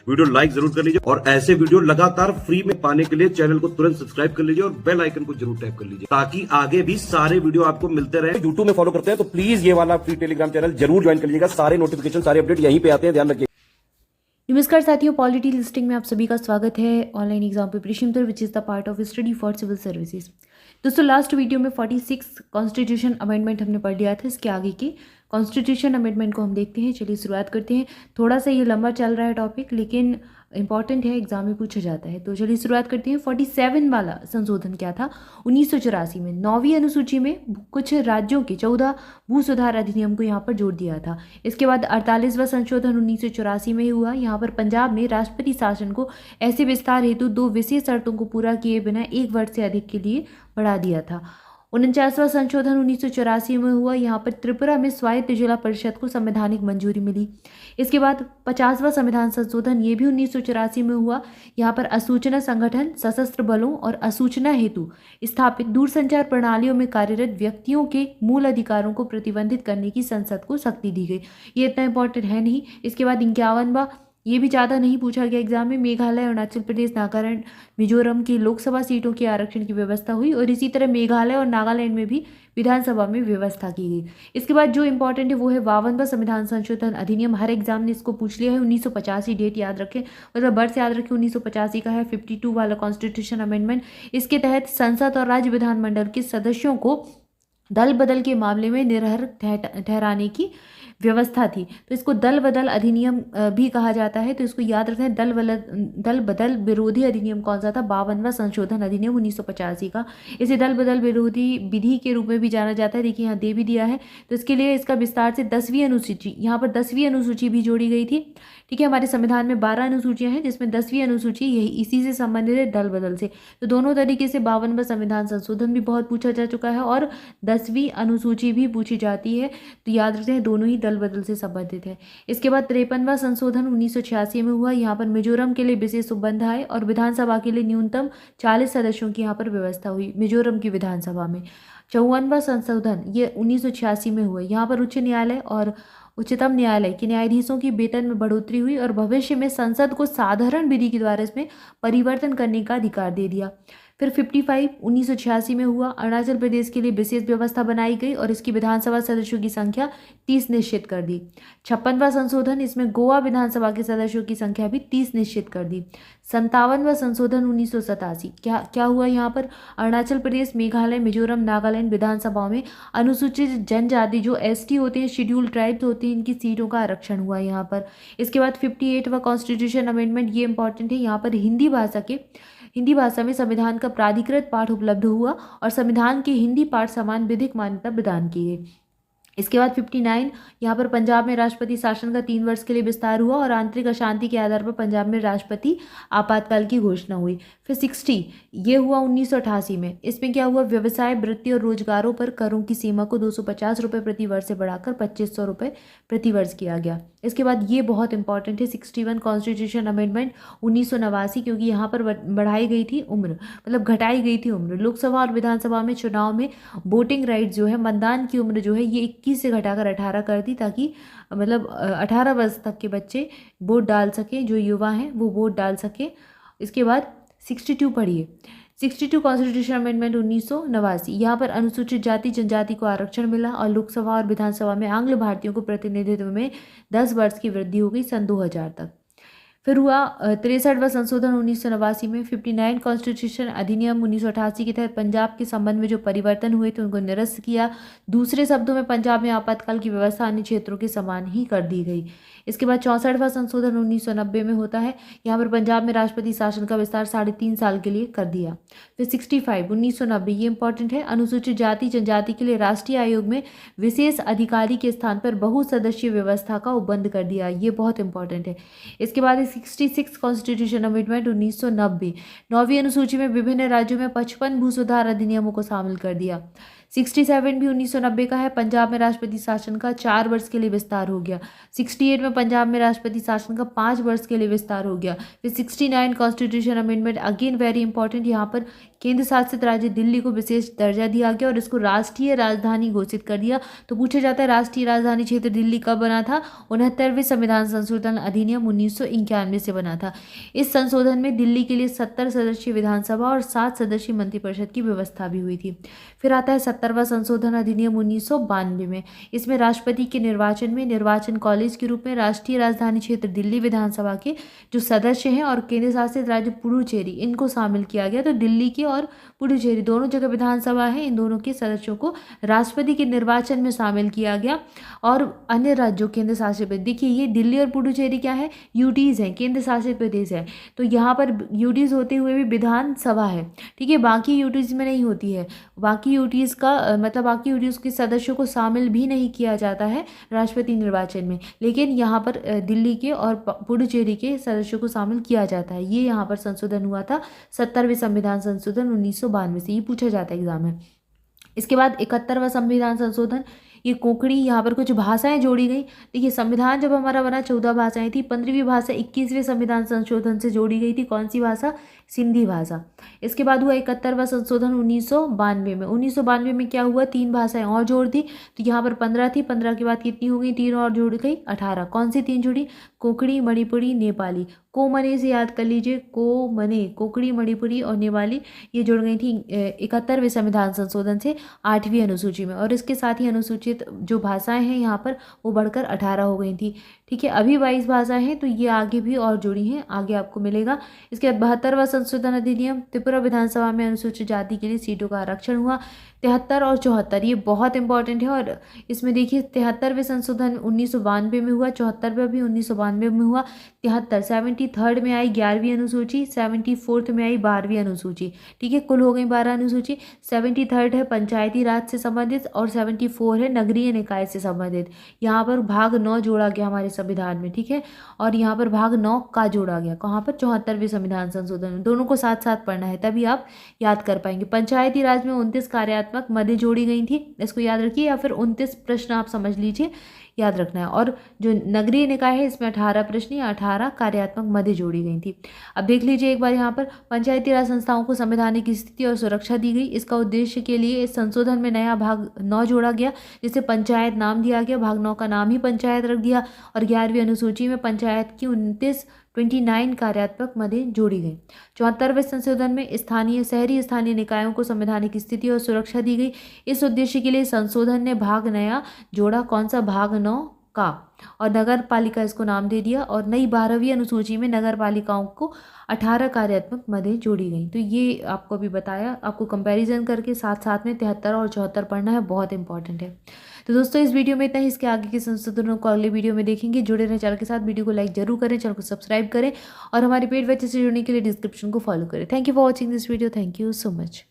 Video like जरूर कर लीजिए और ऐसे वीडियो लगातार फ्री में पाने के लिए चैनल को तुरंत सब्सक्राइब कर लीजिए और बेल आइकन को जरूर टैप कर लीजिए ताकि आगे भी सारे वीडियो आपको मिलते रहे। यूट्यूब में फॉलो करते हैं तो प्लीज ये वाला फ्री टेलीग्राम चैनल जरूर ज्वाइन कर लीजिएगा। सारे नोटिफिकेशन सारे अपडेट यहीं पे आते हैं, ध्यान रखिए। नमस्कार साथियों, पॉलिटी लिस्टिंग में आप सभी का स्वागत है। ऑनलाइन एग्जाम प्रिपरेशन पर which is the part of study for civil services. दोस्तों लास्ट वीडियो में 46 कॉन्स्टिट्यूशन अमेंडमेंट हमने पढ़ लिया था। इसके आगे की कॉन्स्टिट्यूशन अमेंडमेंट को हम देखते हैं। चलिए शुरुआत करते हैं। थोड़ा सा ये लंबा चल रहा है टॉपिक, लेकिन इंपॉर्टेंट है, एग्जाम में पूछा जाता है। तो चलिए शुरुआत करते हैं। 47 वाला संशोधन क्या था? 1984 में 9वीं अनुसूची में कुछ राज्यों के 14 भू सुधार अधिनियम को यहाँ पर जोड़ दिया था। इसके बाद 48वां संशोधन 1984 में हुआ। यहाँ पर पंजाब में राष्ट्रपति शासन को ऐसे विस्तार हेतु 2 विशेष शर्तों को पूरा किए बिना 1 वर्ष से अधिक के लिए बढ़ा दिया था। 49वां संशोधन 1984 में हुआ। यहाँ पर त्रिपुरा में स्वायत्त जिला परिषद को संवैधानिक मंजूरी मिली। इसके बाद 50वां संविधान संशोधन ये भी 1984 में हुआ। यहाँ पर असूचना संगठन, सशस्त्र बलों और असूचना हेतु स्थापित दूरसंचार प्रणालियों में कार्यरत व्यक्तियों के मूल अधिकारों को प्रतिबंधित करने की संसद को शक्ति दी गई। ये इतना इंपॉर्टेंट है नहीं। इसके बाद 51वां, ये भी ज़्यादा नहीं पूछा गया एग्जाम में, मेघालय, अरुणाचल प्रदेश, नागालैंड, मिजोरम की लोकसभा सीटों के आरक्षण की व्यवस्था हुई और इसी तरह मेघालय और नागालैंड में भी विधानसभा में व्यवस्था की गई। इसके बाद जो इंपॉर्टेंट है वो है 52वां संविधान संशोधन अधिनियम। हर एग्जाम ने इसको पूछ लिया है। 1985 डेट याद रखें, मतलब वर्ष याद रखें, 1985 का है 52 वाला कॉन्स्टिट्यूशन अमेंडमेंट। इसके तहत संसद और राज्य विधानमंडल के सदस्यों को दल बदल के मामले में निरर्हक ठहराने की व्यवस्था थी। तो इसको दल बदल अधिनियम भी कहा जाता है। तो इसको याद रखना है। दल बदल विरोधी अधिनियम कौन सा था? 52वां संशोधन अधिनियम 1985 का। इसे दल बदल विरोधी विधि के रूप में भी जाना जाता है। देखिए यहाँ दे भी दिया है। तो इसके लिए इसका विस्तार से 10वीं अनुसूची, यहाँ पर 10वीं अनुसूची भी जोड़ी गई थी। ठीक है, हमारे संविधान में 12 अनुसूचियाँ हैं जिसमें 10वीं अनुसूची यही इसी से संबंधित है, दल बदल से। तो दोनों तरीके से 52वां संविधान संशोधन भी बहुत पूछा जा चुका है और 10वीं अनुसूची भी पूछी जाती है। तो याद रखते हैं दोनों ही दल बदल से संबंधित है। इसके बाद 53वां संशोधन 1986 में हुआ। यहाँ पर मिजोरम के लिए विशेष उपबंध आए और विधानसभा के लिए न्यूनतम 40 सदस्यों की यहाँ पर व्यवस्था हुई मिजोरम की विधानसभा में। 54वां संशोधन ये 1986 में हुआ। यहाँ पर उच्च न्यायालय और उच्चतम न्यायालय के न्यायाधीशों की वेतन में बढ़ोतरी हुई और भविष्य में संसद को साधारण विधि के द्वारा इसमें परिवर्तन करने का अधिकार दे दिया। फिर 55 1986 में हुआ। अरुणाचल प्रदेश के लिए विशेष व्यवस्था बनाई गई और इसकी विधानसभा सदस्यों की संख्या 30 निश्चित कर दी। 56वां संशोधन, इसमें गोवा विधानसभा के सदस्यों की संख्या भी 30 निश्चित कर दी। 57वां संशोधन 1987 क्या हुआ? यहाँ पर अरुणाचल प्रदेश, मेघालय, मिजोरम, नागालैंड विधानसभाओं में अनुसूचित जनजाति जो ST होते हैं, शेड्यूल्ड ट्राइब्स होते हैं, इनकी सीटों का आरक्षण हुआ यहाँ पर। इसके बाद 58वां कॉन्स्टिट्यूशन अमेंडमेंट, ये इंपॉर्टेंट है। यहाँ पर हिंदी भाषा में संविधान का प्राधिकृत पाठ उपलब्ध हुआ और संविधान के हिंदी पाठ समान विधिक मान्यता प्रदान की गई। इसके बाद 59, यहाँ पर पंजाब में राष्ट्रपति शासन का 3 वर्ष के लिए विस्तार हुआ और आंतरिक अशांति के आधार पर पंजाब में राष्ट्रपति आपातकाल की घोषणा हुई। फिर 60 ये हुआ 1988 में। इसमें क्या हुआ? व्यवसाय, वृत्ति और रोजगारों पर करों की सीमा को 250 रुपये प्रति वर्ष से बढ़ाकर 2500 रुपये प्रति वर्ष किया गया। इसके बाद ये बहुत इंपॉर्टेंट है 61 कॉन्स्टिट्यूशन अमेंडमेंट 1989, क्योंकि यहाँ पर बढ़ाई गई थी उम्र, मतलब घटाई गई थी उम्र। लोकसभा और विधानसभा में चुनाव में वोटिंग राइट जो है, मतदान की उम्र जो है, ये 21 से घटाकर 18 कर दी ताकि मतलब 18 वर्ष तक के बच्चे वोट डाल सकें, जो युवा हैं वो वोट डाल सकें। इसके बाद 62 पढ़िए। 62 कॉन्स्टिट्यूशन अमेंडमेंट 1989, यहाँ पर अनुसूचित जाति जनजाति को आरक्षण मिला और लोकसभा और विधानसभा में आंग्ल भारतीयों को प्रतिनिधित्व में 10 वर्ष की वृद्धि हो गई सन 2000 तक। फिर हुआ 63वां संशोधन 1989 में। 59 कॉन्स्टिट्यूशन अधिनियम 1988 के तहत पंजाब के संबंध में जो परिवर्तन हुए थे उनको निरस्त किया। दूसरे शब्दों में पंजाब में आपातकाल की व्यवस्था अन्य क्षेत्रों के समान ही कर दी गई। इसके बाद 64वां संशोधन 1990 में होता है। यहाँ पर पंजाब में राष्ट्रपति शासन का विस्तार 3.5 साल के लिए कर दिया। फिर 65 1990, ये इंपॉर्टेंट है। अनुसूचित जाति जनजाति के लिए राष्ट्रीय आयोग में विशेष अधिकारी के स्थान पर बहुसदस्यीय व्यवस्था का उपबंध कर दिया। ये बहुत इंपॉर्टेंट है। इसके बाद 66 कॉन्स्टिट्यूशन अमेंडमेंट 1990, 9वीं अनुसूची में विभिन्न राज्यों में 55 भू सुधार अधिनियमों को शामिल कर दिया। 67 भी 1990 का है। पंजाब में राष्ट्रपति शासन का 4 वर्ष के लिए विस्तार हो गया। 68 में पंजाब में राष्ट्रपति शासन का 5 वर्ष के लिए विस्तार हो गया। फिर 69 constitution amendment, again very important, यहाँ पर केंद्र शासित राज्य दिल्ली को विशेष दर्जा दिया गया और इसको राष्ट्रीय राजधानी घोषित कर दिया। तो पूछा जाता है राष्ट्रीय राजधानी क्षेत्र दिल्ली कब बना था? 69वें संविधान संशोधन अधिनियम 1991 से बना था। इस संशोधन में दिल्ली के लिए 70 सदस्यीय विधानसभा और 7 सदस्यीय मंत्रिपरिषद की व्यवस्था भी हुई थी। फिर आता है 70वां संशोधन अधिनियम 1992 में। इसमें राष्ट्रपति के निर्वाचन में निर्वाचन कॉलेज के रूप में राष्ट्रीय राजधानी क्षेत्र दिल्ली विधानसभा के जो सदस्य हैं और केंद्र शासित राज्य पुडुचेरी, इनको शामिल किया गया। तो दिल्ली के और पुडुचेरी दोनों जगह विधानसभा है, इन दोनों के सदस्यों को राष्ट्रपति के निर्वाचन में शामिल किया गया। और अन्य राज्यों केंद्र शासित प्रदेश, देखिए ये दिल्ली और पुडुचेरी क्या है? यूटीज हैं, केंद्र शासित प्रदेश है। तो यहाँ पर यूटीज होते हुए भी विधानसभा है, ठीक है, बाकी यूटीज में नहीं होती है। बाकी यूटीज का मतलब बाकी यूटीज के सदस्यों को शामिल भी नहीं किया जाता है राष्ट्रपति निर्वाचन में, लेकिन यहाँ पर दिल्ली के और पुडुचेरी के सदस्यों को शामिल किया जाता है। ये यहाँ पर संशोधन हुआ था 70वें संविधान संशोधन 1992 से, ये पूछा जाता है एग्जाम में। इसके बाद 71वां संविधान संशोधन, ये कोंकणी, यहाँ पर कुछ भाषाएं जोड़ी गई। देखिए संविधान जब हमारा बना 14 भाषाएं थी, 15वीं भाषा 21वें संविधान संशोधन से जोड़ी गई थी। कौन सी भाषा? सिंधी भाषा। इसके बाद हुआ 71वां संशोधन 1992 में। 1992 में क्या हुआ? 3 भाषाएं और जोड़ दी। तो यहाँ पर 15 थी, 15 के बाद कितनी हो गई? 3 और जोड़ गई 18। कौन सी 3 जुड़ी? कोंकणी, मणिपुरी, नेपाली। को मने से याद कर लीजिए, को मने, कोंकणी, मणिपुरी और नेपाली, ये जुड़ गई थी 71वें संविधान संशोधन से 8वीं अनुसूची में। और इसके साथ ही अनुसूचित जो भाषाएं हैं यहाँ पर वो बढ़कर 18 हो गई थी, ठीक है। अभी 22 भाषाएं हैं, तो ये आगे भी और जुड़ी हैं, आगे आपको मिलेगा। इसके बाद 72वां संशोधन अधिनियम, त्रिपुरा विधानसभा में अनुसूचित जाति के लिए सीटों का आरक्षण हुआ। 73 और 74 ये बहुत इंपॉर्टेंट है। और इसमें देखिए 73वें संशोधन 1992 में हुआ, 74वें भी 1992 में हुआ। 73 में आई 11वीं अनुसूची, 74 में आई 12वीं अनुसूची, ठीक है, कुल हो गई 12 अनुसूची। 73 है पंचायती राज से संबंधित और 74 है नगरीय निकाय से संबंधित। यहाँ पर भाग 9 जोड़ा गया हमारे संविधान में, ठीक है, और यहाँ पर भाग 9 का जोड़ा गया कहाँ पर? 74वें संविधान संशोधन में। दोनों को साथ साथ पढ़ना है, तभी आप याद कर पाएंगे। पंचायती राज में 29 कार्यात्मक मदें जोड़ी गई थी, इसको याद रखिए, या फिर 29 प्रश्न आप समझ लीजिए, याद रखना है। और जो नगरीय निकाय है इसमें 18 प्रश्न या 18 कार्यात्मक मदें जोड़ी गई थी। अब देख लीजिए एक बार यहाँ पर पंचायती राज संस्थाओं को संवैधानिक स्थिति और सुरक्षा दी गई। इसका उद्देश्य के लिए इस संशोधन में नया भाग 9 जोड़ा गया, जिसे पंचायत नाम दिया गया। भाग 9 का नाम ही पंचायत रख दिया। और 11वीं अनुसूची में पंचायत की 29 कार्यात्मक मदें जोड़ी गई। 74वें संशोधन में शहरी स्थानीय निकायों को संवैधानिक स्थिति और सुरक्षा दी गई। इस उद्देश्य के लिए संशोधन ने भाग नया जोड़ा, कौन सा? भाग 9 का, और नगर पालिका इसको नाम दे दिया। और नई 12वीं अनुसूची में नगर पालिकाओं को 18 कार्यात्मक मदें जोड़ी गई। तो ये आपको अभी बताया, आपको कंपैरिजन करके साथ साथ में 73 और 74 पढ़ना है, बहुत इंपॉर्टेंट है। तो दोस्तों इस वीडियो में इतना ही। इसके आगे के संशोधनों को अगले वीडियो में देखेंगे। जुड़े रहें चैनल के साथ, वीडियो को लाइक जरूर करें, चैनल को सब्सक्राइब करें और हमारे पेड बैचेस से जुड़ने के लिए डिस्क्रिप्शन को फॉलो करें। Thank you for watching this video. Thank you so much.